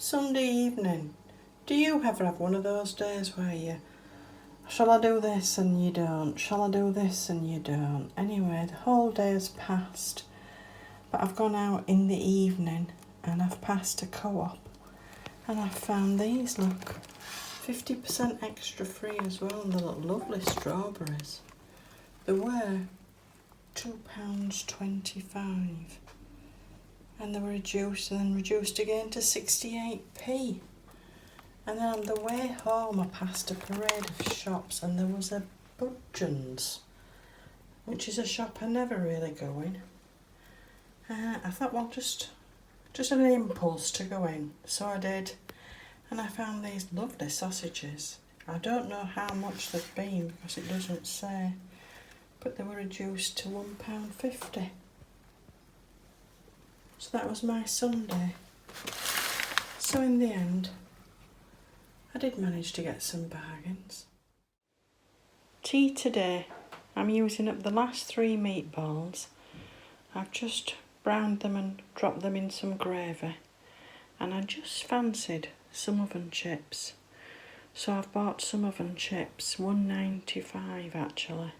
Sunday evening. Do you ever have one of those days where you, shall I do this and you don't, shall I do this and you don't? Anyway, the whole day has passed, but I've gone out in the evening and I've passed a co-op and I've found these, look, 50% extra free as well, and they look lovely strawberries. They were £2.25 and they were reduced and then reduced again to 68p. And then on the way home I passed a parade of shops and there was a Budgeons, which is a shop I never really go in. I thought, well, just an impulse to go in, so I did. And I found these lovely sausages. I don't know how much they've been because it doesn't say, but they were reduced to £1.50. So that was my Sunday. So in the end, I did manage to get some bargains. Tea today. I'm using up the last 3 meatballs. I've just browned them and dropped them in some gravy. And I just fancied some oven chips. So I've bought some oven chips, £1.95 actually.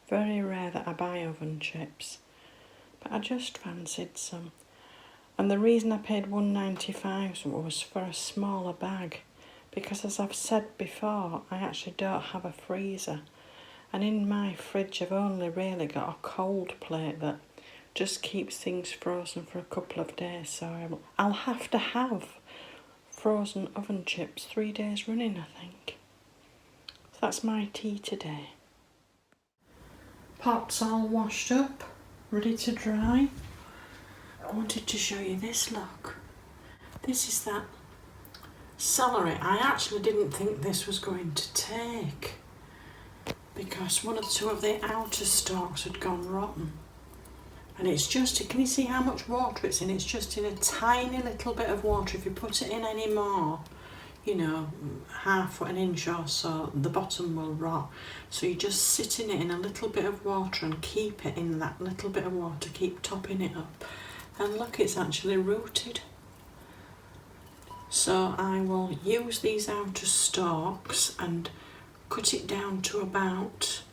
Very rare that I buy oven chips. But I just fancied some. And the reason I paid £1.95 was for a smaller bag. Because as I've said before, I actually don't have a freezer. And in my fridge I've only really got a cold plate that just keeps things frozen for a couple of days. So I'll have to have frozen oven chips 3 days running, I think. So that's my tea today. Pot's all washed up, ready to dry. I wanted to show you this, look. This is that celery. I actually didn't think this was going to take because one or two of the outer stalks had gone rotten. And it's just, can you see how much water it's in? It's just in a tiny little bit of water. If you put it in any more, you know, half an inch or so, the bottom will rot. So you just sit in it in a little bit of water and keep it in that little bit of water, keep topping it up. And look, it's actually rooted. So I will use these outer stalks and cut it down to about,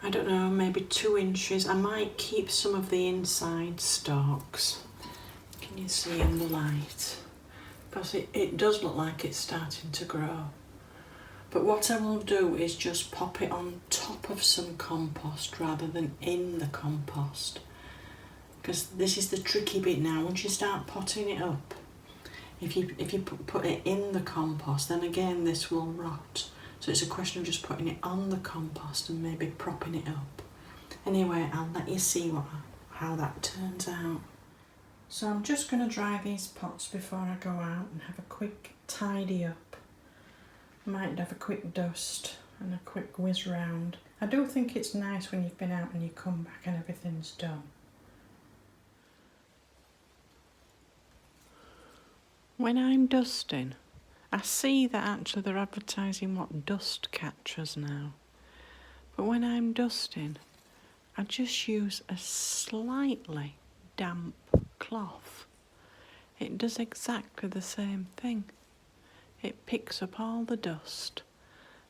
I don't know, maybe 2 inches. I might keep some of the inside stalks. Can you see in the light? Because it does look like it's starting to grow. But what I will do is just pop it on top of some compost rather than in the compost. Because this is the tricky bit now. Once you start potting it up, if you put it in the compost, then again this will rot. So it's a question of just putting it on the compost and maybe propping it up. Anyway, I'll let you see how that turns out. So I'm just going to dry these pots before I go out and have a quick tidy up. Might have a quick dust and a quick whiz round. I do think it's nice when you've been out and you come back and everything's done. When I'm dusting, I see that actually they're advertising what dust catchers now. But when I'm dusting, I just use a slightly damp cloth. It does exactly the same thing. It picks up all the dust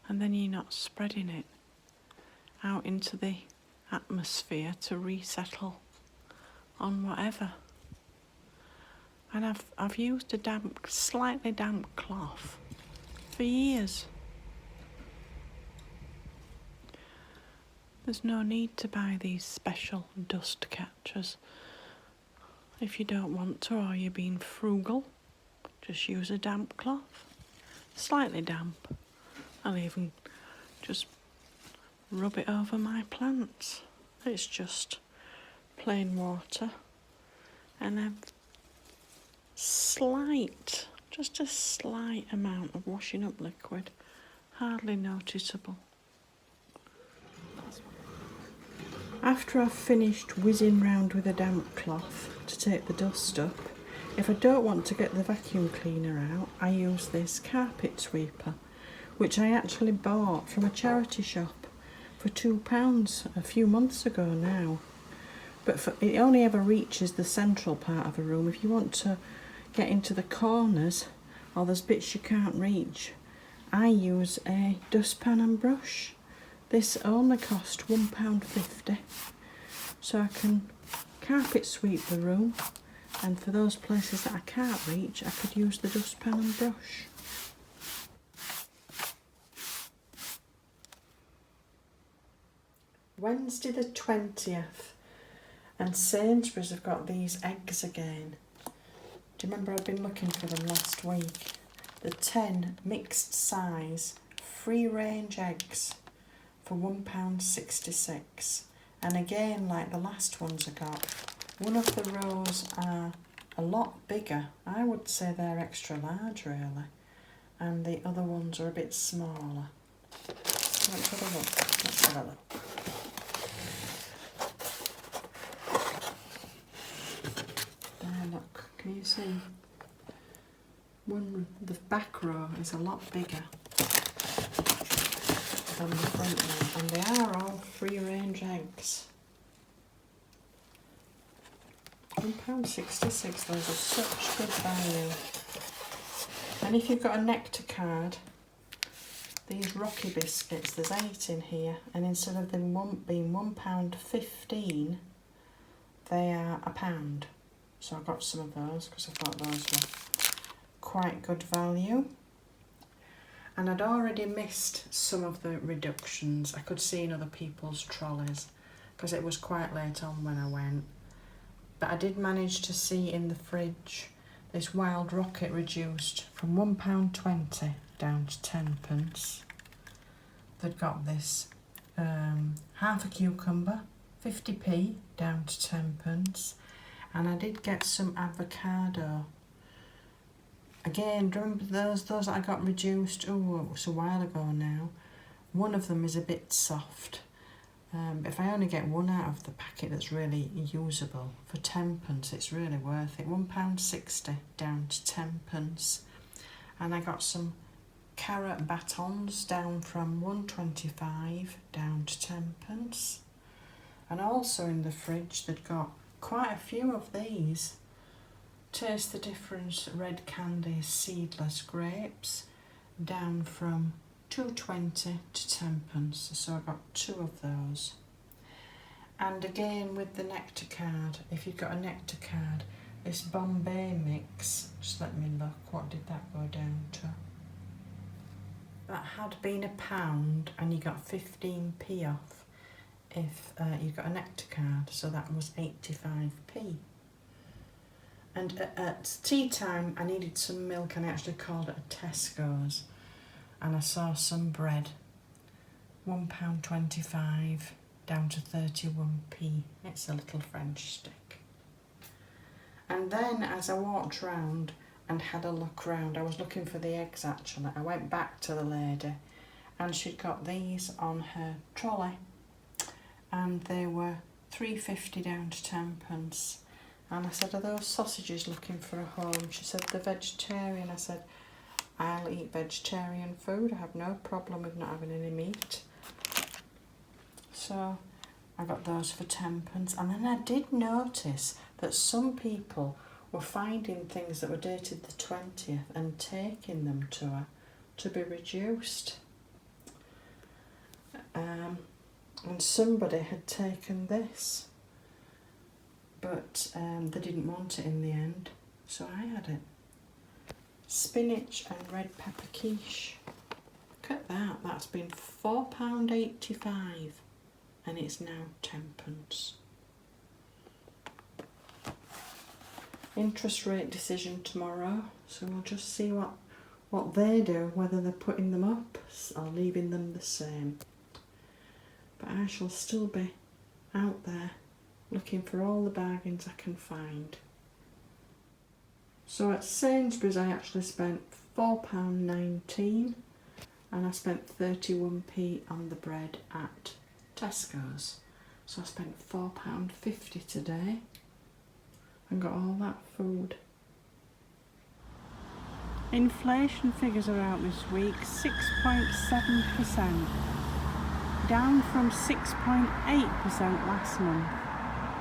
and then you're not spreading it out into the atmosphere to resettle on whatever. And I've used a slightly damp cloth for years. There's no need to buy these special dust catchers. If you don't want to, or you're being frugal, just use a damp cloth. Slightly damp. I'll even just rub it over my plants. It's just plain water and just a slight amount of washing up liquid, hardly noticeable. After I've finished whizzing round with a damp cloth to take the dust up, if I don't want to get the vacuum cleaner out, I use this carpet sweeper, which I actually bought from a charity shop for £2 a few months ago now. But it only ever reaches the central part of a room. If you want to get into the corners or there's bits you can't reach, I use a dustpan and brush. This only cost £1.50, so I can carpet sweep the room, and for those places that I can't reach I could use the dustpan and brush. Wednesday the 20th, and Sainsbury's have got these eggs again. Do you remember I've been looking for them last week? The 10 mixed size free range eggs for £1.66. And again, like the last ones I got, one of the rows are a lot bigger. I would say they're extra large really, and the other ones are a bit smaller. Let's have a look. Let's have a look. There, look. Can you see? The back row is a lot bigger than the front row, and they are all free range eggs. £1.66, those are such good value. And if you've got a Nectar card, these Rocky biscuits, there's 8 in here, and instead of them being £1.15, they are £1. So I got some of those because I thought those were quite good value. And I'd already missed some of the reductions. I could see in other people's trolleys because it was quite late on when I went. But I did manage to see in the fridge this Wild Rocket reduced from £1.20 down to 10p. They'd got this half a cucumber, 50p down to 10p. And I did get some avocado. Again, remember those that I got reduced? Oh, it was a while ago now. One of them is a bit soft. If I only get one out of the packet that's really usable for 10p, it's really worth it. £1.60 down to 10p. And I got some carrot batons down from £1.25 down to 10p. And also in the fridge they'd got quite a few of these. Taste the Difference Red Candy Seedless Grapes, down from £2.20 to 10p, so I got 2 of those. And again with the Nectar card, if you've got a Nectar card, this Bombay mix, just let me look, what did that go down to? That had been £1 and you got 15p off if you got a Nectar card, so that was 85p. And at tea time I needed some milk, and I actually called it a Tesco's, and I saw some bread, £1.25 down to 31p. It's a little French stick. And then as I walked round and had a look round, I was looking for the eggs actually, I went back to the lady and she'd got these on her trolley and they were £3.50 down to 10p. And I said, are those sausages looking for a home? She said, they're vegetarian. I said, I'll eat vegetarian food. I have no problem with not having any meat. So I got those for 10p. And then I did notice that some people were finding things that were dated the 20th and taking them to her to be reduced. And somebody had taken this, but they didn't want it in the end, so I had it. Spinach and red pepper quiche. Look at that, that's been £4.85 and it's now 10p. Interest rate decision tomorrow, so we'll just see what they do, whether they're putting them up or leaving them the same. But I shall still be out there looking for all the bargains I can find. So at Sainsbury's I actually spent £4.19 and I spent 31p on the bread at Tesco's. So I spent £4.50 today and got all that food. Inflation figures are out this week, 6.7%, down from 6.8% last month.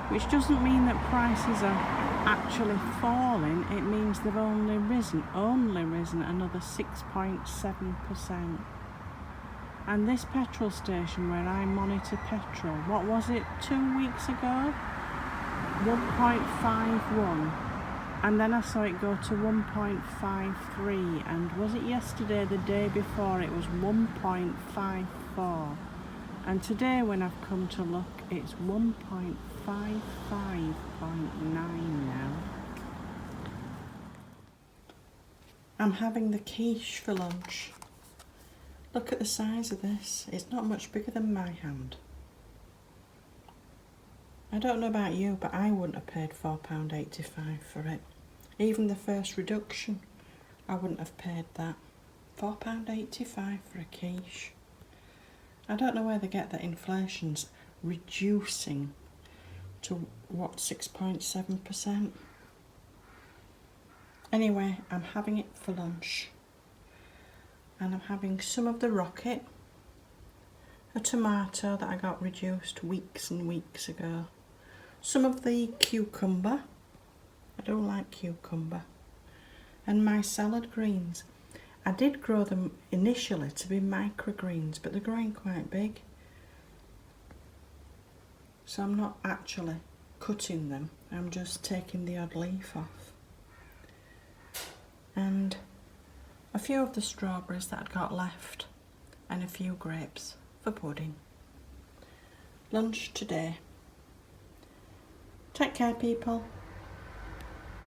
Which doesn't mean that prices are actually falling, it means they've only risen another 6.7%. And this petrol station where I monitor petrol, what was it, 2 weeks ago? 1.51. And then I saw it go to 1.53. And was it yesterday, the day before, it was 1.54. And today when I've come to look, it's 1.55.9 now. I'm having the quiche for lunch. Look at the size of this. It's not much bigger than my hand. I don't know about you, but I wouldn't have paid £4.85 for it. Even the first reduction, I wouldn't have paid that. £4.85 for a quiche. I don't know where they get that inflation's reducing to, what, 6.7%? Anyway, I'm having it for lunch. And I'm having some of the rocket, a tomato that I got reduced weeks and weeks ago, some of the cucumber, I don't like cucumber, and my salad greens. I did grow them initially to be microgreens, but they're growing quite big, so I'm not actually cutting them, I'm just taking the odd leaf off. And a few of the strawberries that I'd got left, and a few grapes for pudding. Lunch today. Take care, people.